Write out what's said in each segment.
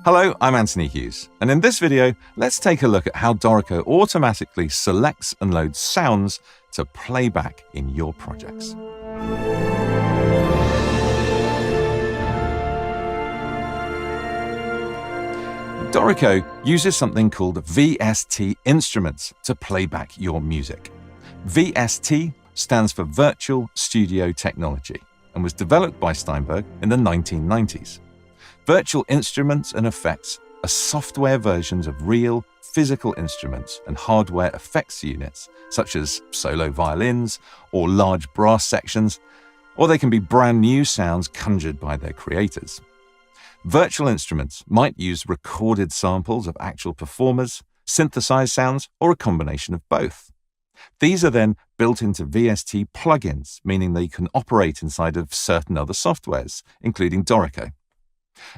Hello, I'm Anthony Hughes, and in this video, let's take a look at how Dorico automatically selects and loads sounds to play back in your projects. Dorico uses something called VST instruments to play back your music. VST stands for Virtual Studio Technology and was developed by Steinberg in the 1990s. Virtual instruments and effects are software versions of real, physical instruments and hardware effects units, such as solo violins or large brass sections, or they can be brand new sounds conjured by their creators. Virtual instruments might use recorded samples of actual performers, synthesized sounds, or a combination of both. These are then built into VST plugins, meaning they can operate inside of certain other softwares, including Dorico.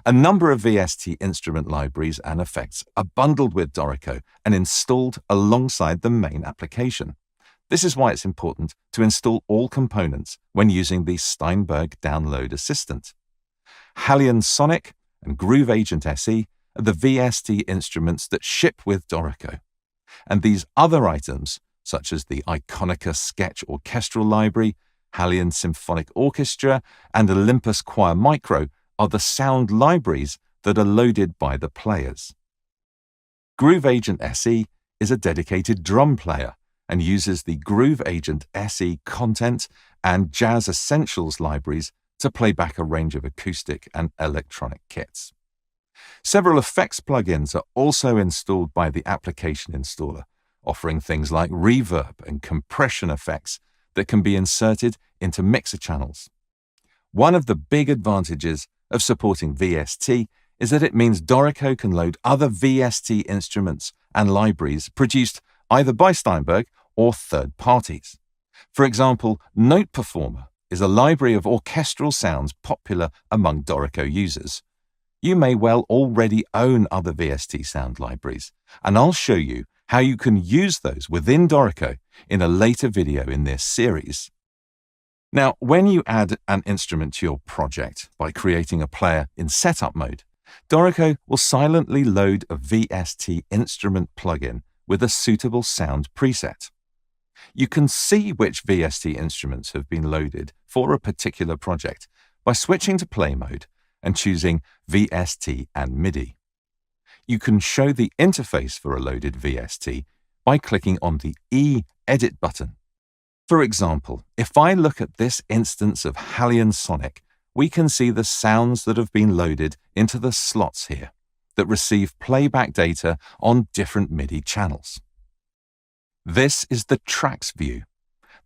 A number of VST instrument libraries and effects are bundled with Dorico and installed alongside the main application. This is why it's important to install all components when using the Steinberg Download Assistant. ㆍHALion Sonic and Groove Agent SE are the VST instruments that ship with Dorico. And these other items, such as the Iconica Sketch Orchestral Library, ㆍHALion Symphonic Orchestra, and Olympus Choir Micro, are the sound libraries that are loaded by the players. Groove Agent SE is a dedicated drum player and uses the Groove Agent SE content and Jazz Essentials libraries to play back a range of acoustic and electronic kits. Several effects plugins are also installed by the application installer, offering things like reverb and compression effects that can be inserted into mixer channels. One of the big advantages of supporting VST is that it means Dorico can load other VST instruments and libraries produced either by Steinberg or third parties. For example, NotePerformer is a library of orchestral sounds popular among Dorico users. You may well already own other VST sound libraries, and I'll show you how you can use those within Dorico in a later video in this series. Now, when you add an instrument to your project by creating a player in setup mode, Dorico will silently load a VST instrument plugin with a suitable sound preset. You can see which VST instruments have been loaded for a particular project by switching to play mode and choosing VST and MIDI. You can show the interface for a loaded VST by clicking on the E-Edit button. For example, if I look at this instance of ㆍHALion Sonic, we can see the sounds that have been loaded into the slots here that receive playback data on different MIDI channels. This is the tracks view.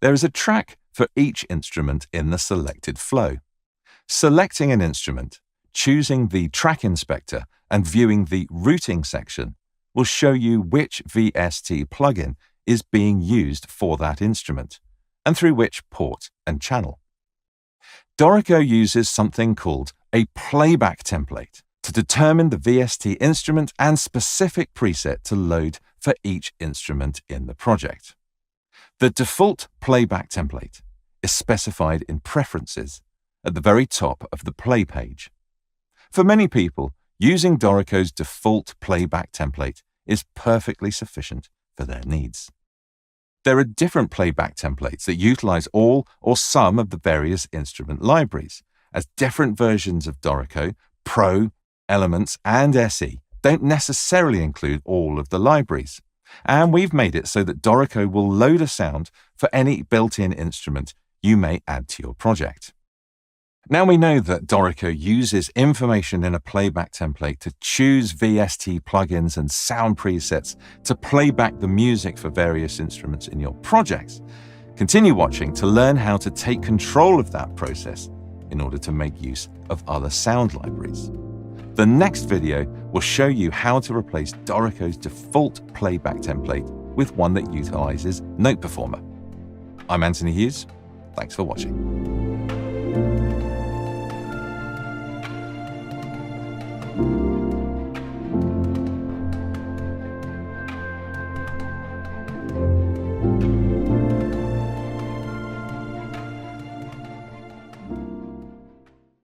There is a track for each instrument in the selected flow. Selecting an instrument, choosing the track inspector, and viewing the routing section will show you which VST plugin is being used for that instrument, and through which port and channel. Dorico uses something called a Playback Template to determine the VST instrument and specific preset to load for each instrument in the project. The default Playback Template is specified in Preferences at the very top of the Play page. For many people, using Dorico's default Playback Template is perfectly sufficient for their needs. There are different playback templates that utilize all or some of the various instrument libraries, as different versions of Dorico, Pro, Elements, and SE don't necessarily include all of the libraries. And we've made it so that Dorico will load a sound for any built-in instrument you may add to your project. Now we know that Dorico uses information in a playback template to choose VST plugins and sound presets to play back the music for various instruments in your projects. Continue watching to learn how to take control of that process in order to make use of other sound libraries. The next video will show you how to replace Dorico's default playback template with one that utilizes NotePerformer. I'm Anthony Hughes. Thanks for watching.